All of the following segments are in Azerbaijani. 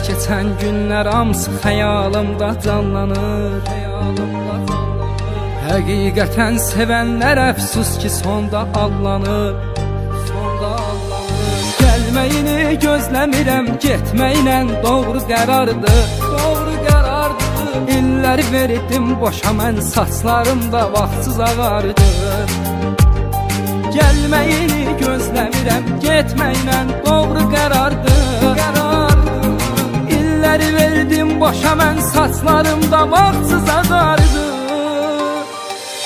keçən günlər hamısı xəyalımda canlanır. Həqiqətən sevənlər əfsus ki sonda allanır. Gəlməyini gözləmirəm, getməklə doğru qərardır. İllər verdim boşa mən, saçlarımda vaxtsız ağardı. Gəlməyini gözləmirəm, getməklə doğru qərardır. İllər verdim boşa mən, saçlarımda vaxtsız ağardı.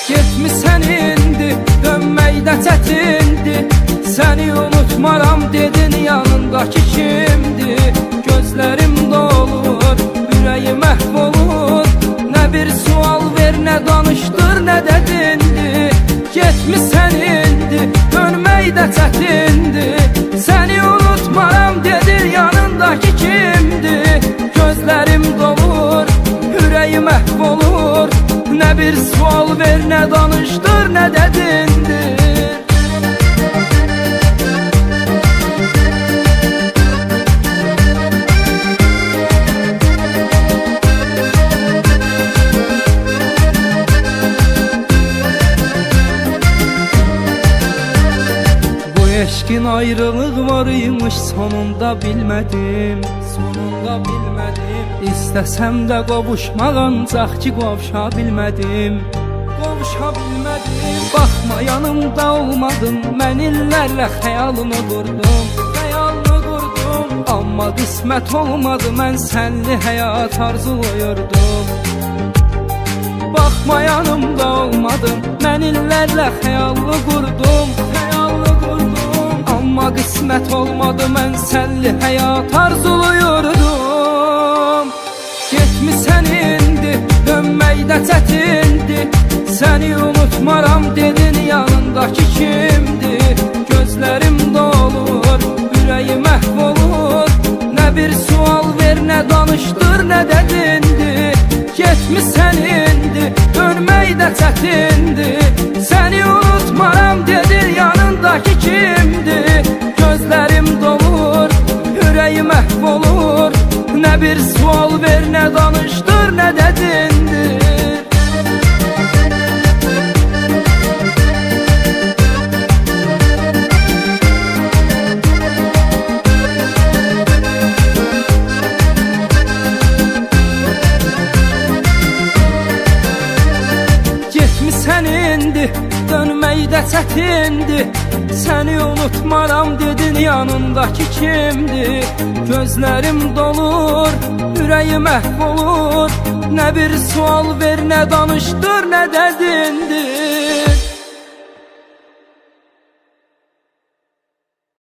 Getmisən indi, dönməkdə çətindir. Səni unutmaram dedin, yanındakı kimdir? Gözlərim dolur, ürəyim məhv olur. Nə bir sual ver, nə danışdır, nə də dindir. Getmisən indi, dönməkdə çətindir. Səni unutmaram dedin, yanındakı kimdir? Gözlərim dolur, ürəyim məhv olur. Nə bir sual ver, nə danışdır, nə də dindir. Eşkin ayrılıq var imiş, sonunda bilmədim. İstəsəm də qovuşmaq, ancaq ki qovuşa bilmədim. Baxma yanımda olmadın, mən illərlə xəyalımı qurdum. Amma qismət olmadı, mən sənli həyat arzuluyurdum. Baxma yanımda olmadın, mən illərlə xəyalımı qurdum. Amma qismət olmadı, mən sənli həyat arzuluyurdum. Getmisən indi, dönməkdə çətindir. Səni unutmaram dedin, yanındakı kimdir? Gözlərim dolur, ürəyim məhv olur. Nə bir sual ver, nə danışdır, nə də dindir. Getmisən indi, dönməkdə çətindir. Səni unutmaram dedin, yanındakı kimdir? Gözlərim dolur, ürəyim məhv olur. Nə bir sual ver, nə danışdır, nə də dindir. Getmisən indi, dönməkdə çətindir. Səni unutmaram dedin, yanındakı kimdir? Gözlərim dolur, ürəyim məhv olur. Nə bir sual ver, nə danışdır, nə də dindir.